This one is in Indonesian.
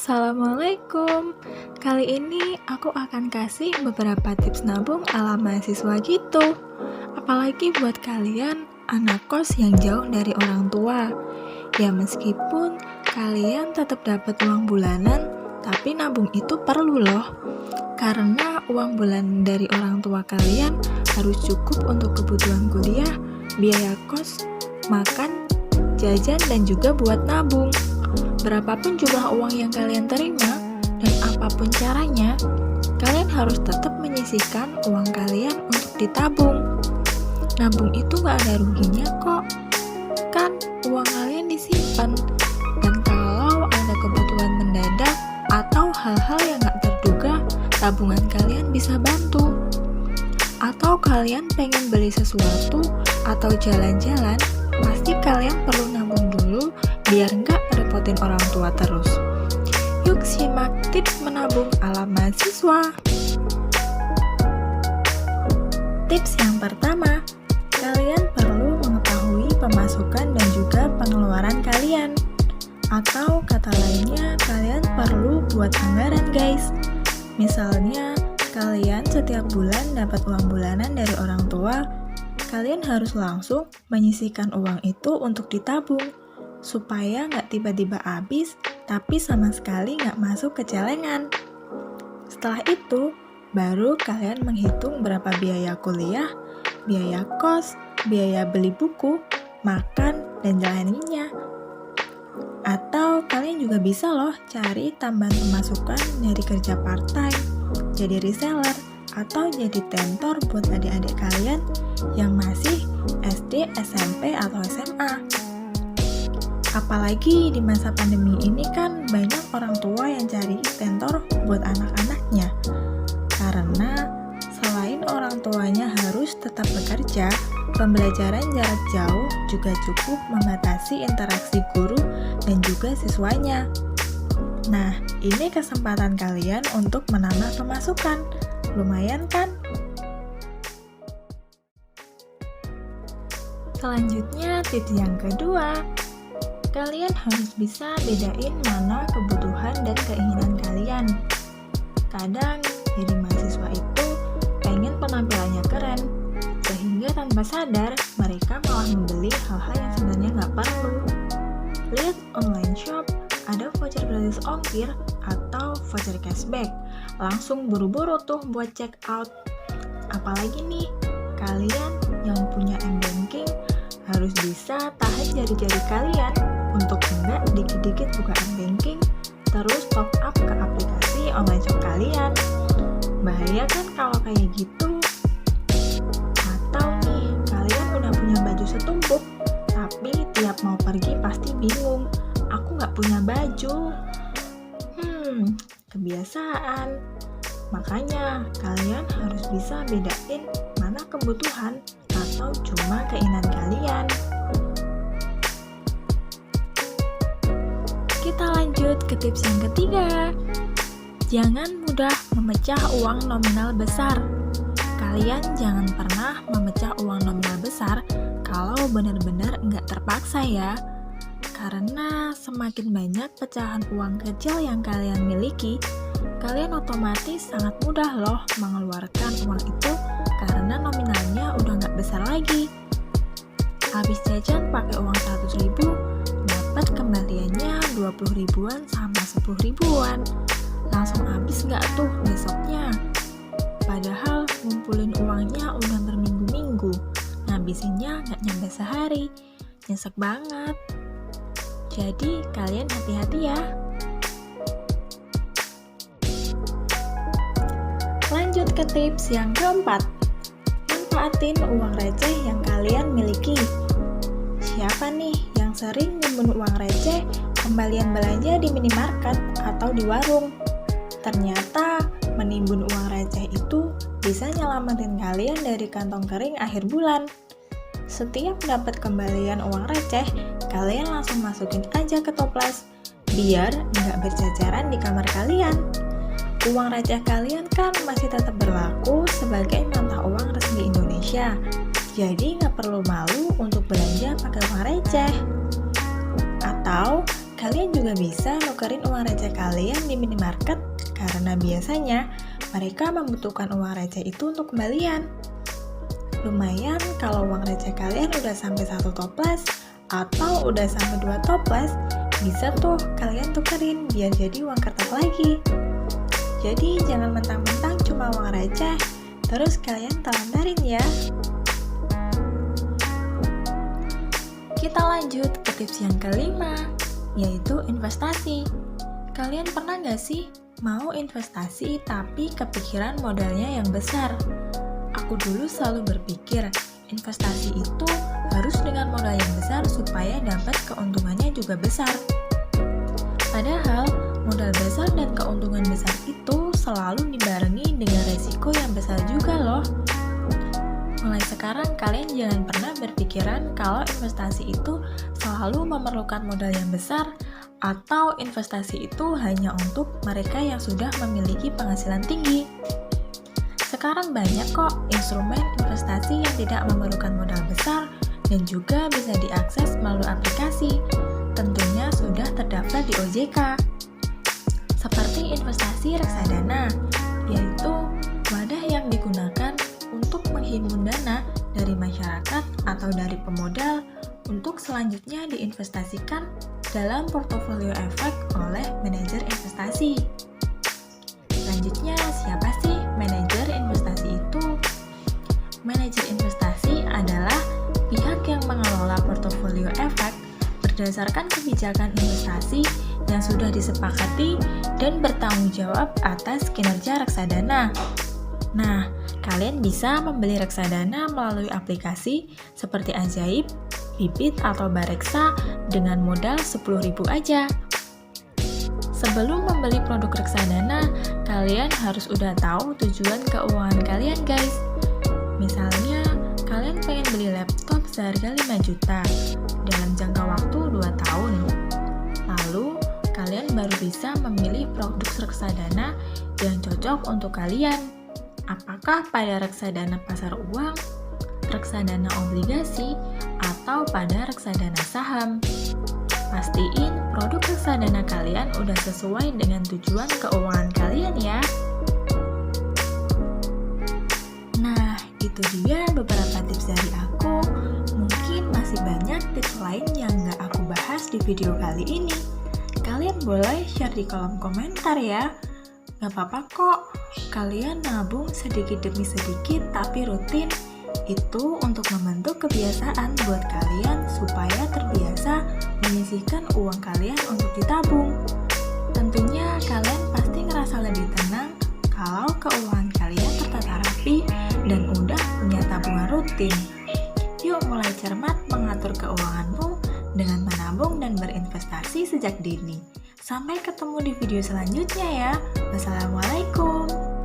Assalamualaikum. Kali ini aku akan kasih beberapa tips nabung ala mahasiswa gitu. Apalagi buat kalian anak kos yang jauh dari orang tua. Ya meskipun kalian tetap dapat uang bulanan, tapi nabung itu perlu loh. Karena uang bulanan dari orang tua kalian harus cukup untuk kebutuhan kuliah, biaya kos, makan, jajan, dan juga buat nabung. Berapapun jumlah uang yang kalian terima dan apapun caranya, kalian harus tetap menyisihkan uang kalian untuk ditabung. Nabung itu gak ada ruginya kok. Kan uang kalian disimpan, dan kalau ada kebutuhan mendadak atau hal-hal yang gak terduga, tabungan kalian bisa bantu. Atau kalian pengen beli sesuatu atau jalan-jalan, pasti kalian perlu nabung dulu biar nggak repotin orang tua terus. Yuk simak tips menabung ala mahasiswa. Tips yang pertama, kalian perlu mengetahui pemasukan dan juga pengeluaran kalian. Atau kata lainnya, kalian perlu buat anggaran guys. Misalnya, kalian setiap bulan dapat uang bulanan dari orang tua, kalian harus langsung menyisihkan uang itu untuk ditabung, supaya nggak tiba-tiba habis, tapi sama sekali nggak masuk ke celengan. Setelah itu, baru kalian menghitung berapa biaya kuliah, biaya kos, biaya beli buku, makan, dan jalaninya. Atau kalian juga bisa loh cari tambahan pemasukan dari kerja part-time, jadi reseller, atau jadi tentor buat adik-adik kalian yang masih SD, SMP, atau SMA. Apalagi di masa pandemi ini kan banyak orang tua yang cari tentor buat anak-anaknya. Karena selain orang tuanya harus tetap bekerja, pembelajaran jarak jauh juga cukup membatasi interaksi guru dan juga siswanya. Nah, ini kesempatan kalian untuk menambah pemasukan. Lumayan kan? Selanjutnya, tips yang kedua, kalian harus bisa bedain mana kebutuhan dan keinginan kalian. Kadang jadi mahasiswa itu pengen penampilannya keren, sehingga tanpa sadar mereka malah membeli hal-hal yang sebenarnya nggak perlu. Lihat online shop, ada voucher gratis ongkir atau voucher cashback, langsung buru-buru tuh buat check out. Apalagi nih, kalian yang punya m-banking harus bisa tahan jari-jari kalian untuk enggak dikit-dikit buka m-banking terus top up ke aplikasi online shop kalian. Bahaya kan kalau kayak gitu. Atau nih, kalian udah punya baju setumpuk, tapi tiap mau pergi pasti bingung, aku nggak punya baju. Kebiasaan. Makanya kalian harus bisa bedain mana kebutuhan atau cuma keinginan kalian. Kita lanjut ke tips yang ketiga. Jangan mudah memecah uang nominal besar. Kalian jangan pernah memecah uang nominal besar kalau benar-benar nggak terpaksa ya. Karena semakin banyak pecahan uang kecil yang kalian miliki, kalian otomatis sangat mudah loh mengeluarkan uang itu karena nominalnya udah nggak besar lagi. Habis jajan pakai uang 100 ribu, dapat kembaliannya 20 ribuan sama 10 ribuan. Langsung habis nggak tuh besoknya? Padahal ngumpulin uangnya udah berminggu-minggu, ngabisinnya nggak nyampe sehari. Nyesek banget. Jadi kalian hati-hati ya. Lanjut ke tips yang keempat. Manfaatin uang receh yang kalian miliki. Siapa nih yang sering nimbun uang receh kembalian belanja di minimarket atau di warung? Ternyata menimbun uang receh itu bisa nyelamatin kalian dari kantong kering akhir bulan. Setiap dapat kembalian uang receh, kalian langsung masukin aja ke toples, biar nggak berceceran di kamar kalian. Uang receh kalian kan masih tetap berlaku sebagai mata uang resmi Indonesia, jadi nggak perlu malu untuk belanja pakai uang receh. Atau Kalian juga bisa nukerin uang receh kalian di minimarket karena biasanya mereka membutuhkan uang receh itu untuk kembalian. Lumayan kalau uang receh kalian udah sampai 1 toples atau udah sampai 2 toples, bisa tuh kalian tukerin biar jadi uang kertas lagi. Jadi jangan mentang-mentang cuma uang receh, terus kalian telantarin ya. Kita lanjut ke tips yang kelima, yaitu investasi. Kalian pernah nggak sih mau investasi tapi kepikiran modalnya yang besar? Aku dulu selalu berpikir investasi itu harus dengan modal yang besar supaya dapat keuntungannya juga besar. Padahal modal besar dan keuntungan besar itu selalu dibarengi dengan resiko yang besar juga loh. Mulai sekarang kalian jangan pernah berpikiran kalau investasi itu selalu memerlukan modal yang besar atau investasi itu hanya untuk mereka yang sudah memiliki penghasilan tinggi. Sekarang banyak kok instrumen investasi yang tidak memerlukan modal besar dan juga bisa diakses melalui aplikasi. Tentunya sudah terdaftar di OJK. Seperti investasi reksadana, yaitu wadah yang digunakan untuk menghimpun dana dari masyarakat atau dari pemodal untuk selanjutnya diinvestasikan dalam portofolio efek oleh manajer investasi. Selanjutnya, siapa sih manajer investasi itu? Manajer investasi adalah pihak yang mengelola portofolio efek berdasarkan kebijakan investasi yang sudah disepakati dan bertanggung jawab atas kinerja reksadana. Nah, kalian bisa membeli reksadana melalui aplikasi seperti Ajaib, Bibit, atau Bareksa dengan modal 10.000 aja. Sebelum membeli produk reksadana, kalian harus udah tahu tujuan keuangan kalian guys. Misalnya, kalian pengen beli laptop seharga 5 juta dalam jangka waktu 2 tahun. Lalu, kalian baru bisa memilih produk reksadana yang cocok untuk kalian. Apakah pada reksadana pasar uang, reksadana obligasi, atau pada reksadana saham? Pastiin produk reksadana kalian udah sesuai dengan tujuan keuangan kalian ya. Nah, itu dia beberapa tips dari aku. Mungkin masih banyak tips lain yang gak aku bahas di video kali ini. Kalian boleh share di kolom komentar ya. Gak apa-apa kok, kalian nabung sedikit demi sedikit tapi rutin. Itu untuk membentuk kebiasaan buat kalian supaya terbiasa menyisihkan uang kalian untuk ditabung. Tentunya kalian pasti ngerasa lebih tenang kalau keuangan kalian tertata rapi dan udah punya tabungan rutin. Yuk mulai cermat mengatur keuanganmu dengan menabung dan berinvestasi sejak dini. Sampai ketemu di video selanjutnya ya. Wassalamualaikum.